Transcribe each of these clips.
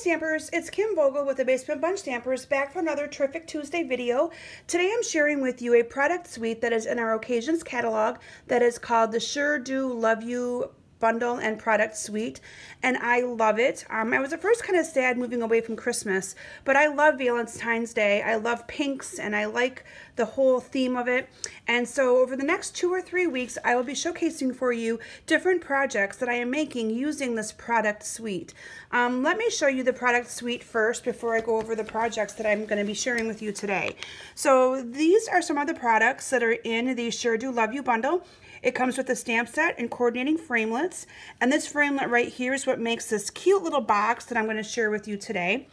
Stampers, it's Kim Vogel with the Basement Bunch Stampers, back for another terrific Tuesday video. Today I'm sharing with you a product suite that is in our Occasions catalog that is called the Sure Do Love You bundle and product suite, and I love it. I was at first kind of sad moving away from Christmas, but I love Valentine's Day. I love pinks and I like the whole theme of it. And so over the next 2 or 3 weeks, I will be showcasing for you different projects that I am making using this product suite. Let me show you the product suite first before I go over the projects that I'm going to be sharing with you today. So these are some of the products that are in the Sure Do Love You bundle. It comes with a stamp set and coordinating framelits, and this framelit right here is what makes this cute little box that I'm going to share with you today.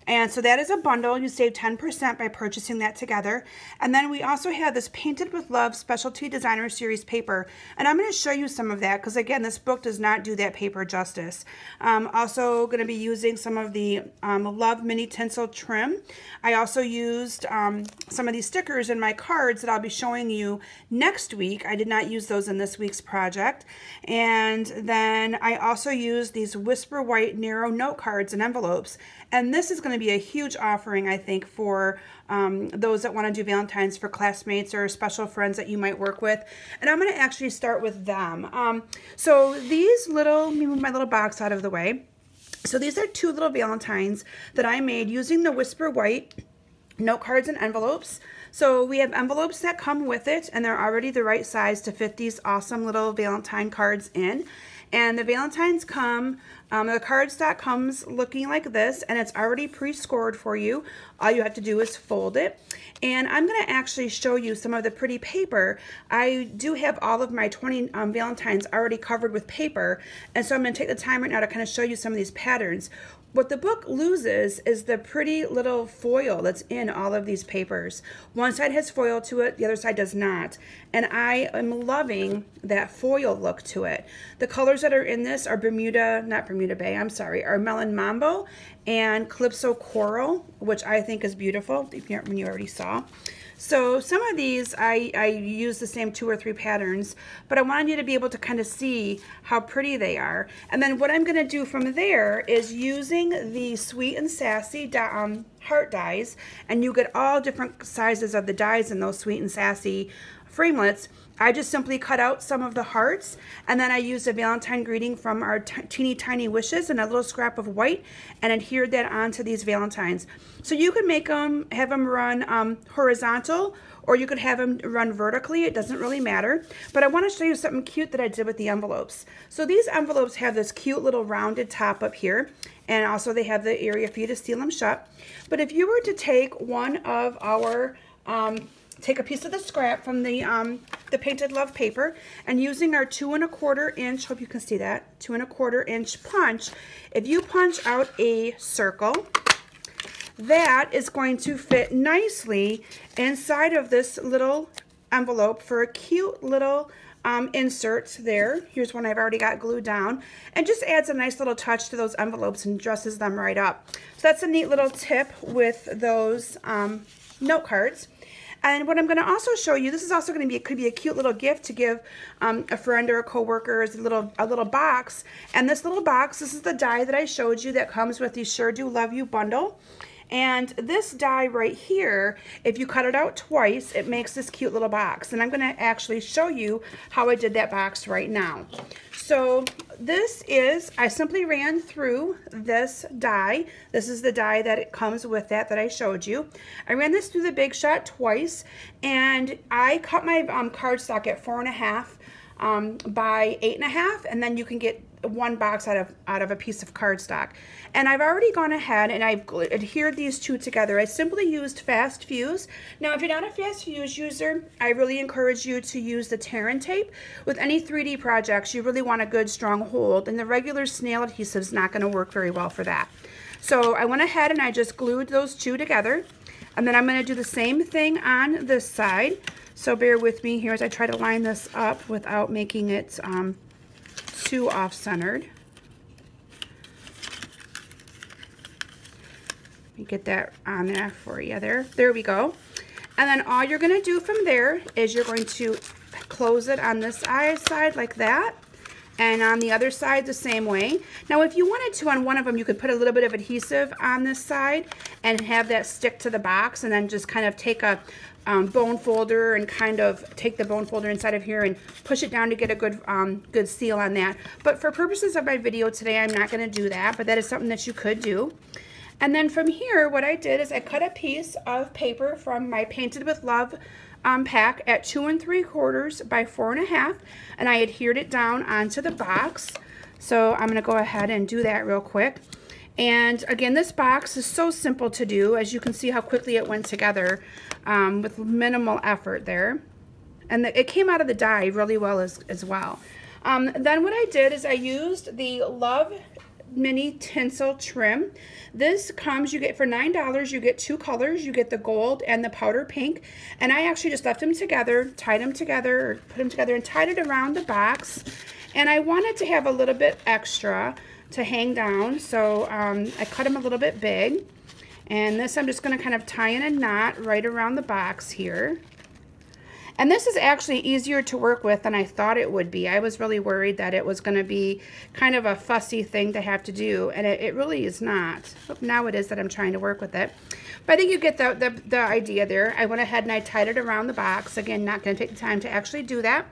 And so that is a bundle. You save 10% by purchasing that together. And then we also have this Painted with Love Specialty Designer Series paper. And I'm going to show you some of that because, again, this book does not do that paper justice. Also going to be using some of the Love Mini Tinsel trim. I also used some of these stickers in my cards that I'll be showing you next week. I did not use those in this week's project. And then I also used these Whisper White Narrow Note cards and envelopes. And this is going to be a huge offering, I think, for those that want to do Valentines for classmates or special friends that you might work with. And I'm going to actually start with them. So these little, let me move my little box out of the way. So these are 2 little Valentines that I made using the Whisper White note cards and envelopes. So we have envelopes that come with it, and they're already the right size to fit these awesome little Valentine cards in. And the Valentines come, the cardstock comes looking like this, and it's already pre-scored for you. All you have to do is fold it. And I'm going to actually show you some of the pretty paper. I do have all of my 20 Valentines already covered with paper, and so I'm going to take the time right now to kind of show you some of these patterns. What the book loses is the pretty little foil that's in all of these papers. One side has foil to it, the other side does not. And I am loving that foil look to it. The colors that are in this are not Bermuda Bay, I'm sorry, are Melon Mambo and Calypso Coral, which I think is beautiful, when you already saw. So some of these I use the same 2 or 3 patterns, but I wanted you to be able to kind of see how pretty they are. And then what I'm going to do from there is using the Sweet and Sassy heart dies, and you get all different sizes of the dies in those Sweet and Sassy framelits. I just simply cut out some of the hearts, and then I used a Valentine greeting from our Teeny Tiny Wishes and a little scrap of white, and adhered that onto these Valentines. So you could make them, have them run horizontal, or you could have them run vertically. It doesn't really matter. But I want to show you something cute that I did with the envelopes. So these envelopes have this cute little rounded top up here, and also they have the area for you to seal them shut. But if you were to take one of our take a piece of the scrap from the Painted Love paper, and using our 2 1/4 inch, hope you can see that, 2 1/4 inch punch, if you punch out a circle, that is going to fit nicely inside of this little envelope for a cute little insert there. Here's one I've already got glued down, and just adds a nice little touch to those envelopes and dresses them right up. So that's a neat little tip with those note cards. And what I'm going to also show you, this is also going to be, it could be a cute little gift to give a friend or a coworker as a little box. And this little box, this is the die that I showed you that comes with the Sure Do Love You bundle. And this die right here, if you cut it out twice, it makes this cute little box. And I'm going to actually show you how I did that box right now. So this is, I simply ran through this die. This is the die that it comes with that I showed you. I ran this through the Big Shot twice, and I cut my cardstock at 4.5 by 8.5, and then you can get one box out of a piece of cardstock. And I've already gone ahead and I've adhered these 2 together. I simply used Fast Fuse. Now, if you're not a Fast Fuse user, I really encourage you to use the Tear & Tape. With any 3D projects, you really want a good strong hold, and the regular snail adhesive is not going to work very well for that. So I went ahead and I just glued those 2 together, and then I'm going to do the same thing on this side. So bear with me here as I try to line this up without making it too off-centered. Let me get that on there for you. There we go. And then all you're going to do from there is you're going to close it on this side like that, And on the other side, the same way. Now, if you wanted to, on one of them, you could put a little bit of adhesive on this side and have that stick to the box, and then just kind of take a bone folder and kind of take the bone folder inside of here and push it down to get a good seal on that. But for purposes of my video today, I'm not going to do that, but that is something that you could do. And then from here, what I did is I cut a piece of paper from my Painted with Love pack at 2 3/4 by 4 1/2, and I adhered it down onto the box. So I'm going to go ahead and do that real quick. And again, this box is so simple to do. As you can see how quickly it went together with minimal effort there. And it came out of the die really well as well. Then what I did is I used the Love Mini Tinsel Trim. This comes, you get for $9, you get 2 colors. You get the gold and the powder pink. And I actually just left them together, tied them together, or put them together and tied it around the box. And I wanted to have a little bit extra to hang down, so I cut them a little bit big. And this I'm just going to kind of tie in a knot right around the box here. And this is actually easier to work with than I thought it would be. I was really worried that it was going to be kind of a fussy thing to have to do, and it really is not. But now it is that I'm trying to work with it. But I think you get the idea there. I went ahead and I tied it around the box. Again, not going to take the time to actually do that.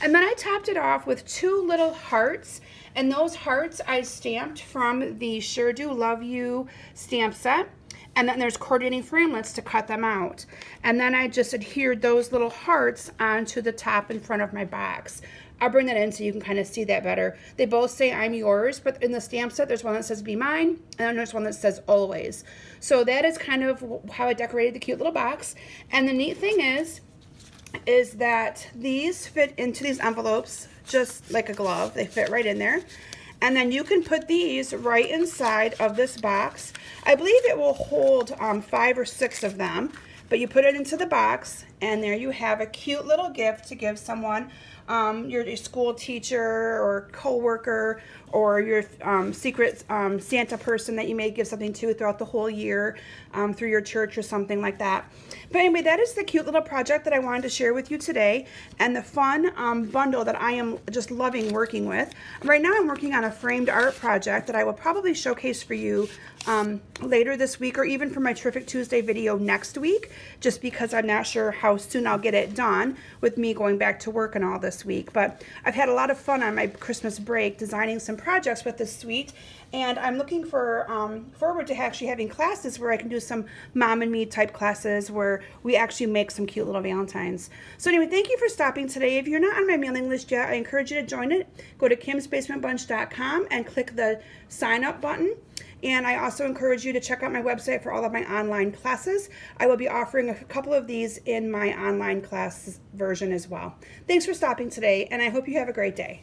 And then I topped it off with 2 little hearts. And those hearts I stamped from the Sure Do Love You stamp set. And then there's coordinating framelits to cut them out. And then I just adhered those little hearts onto the top in front of my box. I'll bring that in so you can kind of see that better. They both say I'm yours, but in the stamp set there's one that says be mine, and then there's one that says always. So that is kind of how I decorated the cute little box. And the neat thing is that these fit into these envelopes just like a glove. They fit right in there. And then you can put these right inside of this box. I believe it will hold 5 or 6 of them, but you put it into the box, and there you have a cute little gift to give someone, your school teacher or coworker, or your secret Santa person that you may give something to throughout the whole year through your church or something like that. But anyway, that is the cute little project that I wanted to share with you today, and the fun bundle that I am just loving working with. Right now I'm working on a framed art project that I will probably showcase for you later this week, or even for my Terrific Tuesday video next week, just because I'm not sure how soon I'll get it done with me going back to work and all this week. But I've had a lot of fun on my Christmas break designing some projects with this suite, and I'm looking forward to actually having classes where I can do some mom and me type classes where we actually make some cute little Valentines. So anyway, thank you for stopping today. If you're not on my mailing list yet, I encourage you to join it. Go to kimsbasementbunch.com and click the sign up button. And I also encourage you to check out my website for all of my online classes. I will be offering a couple of these in my online class version as well. Thanks for stopping today, and I hope you have a great day.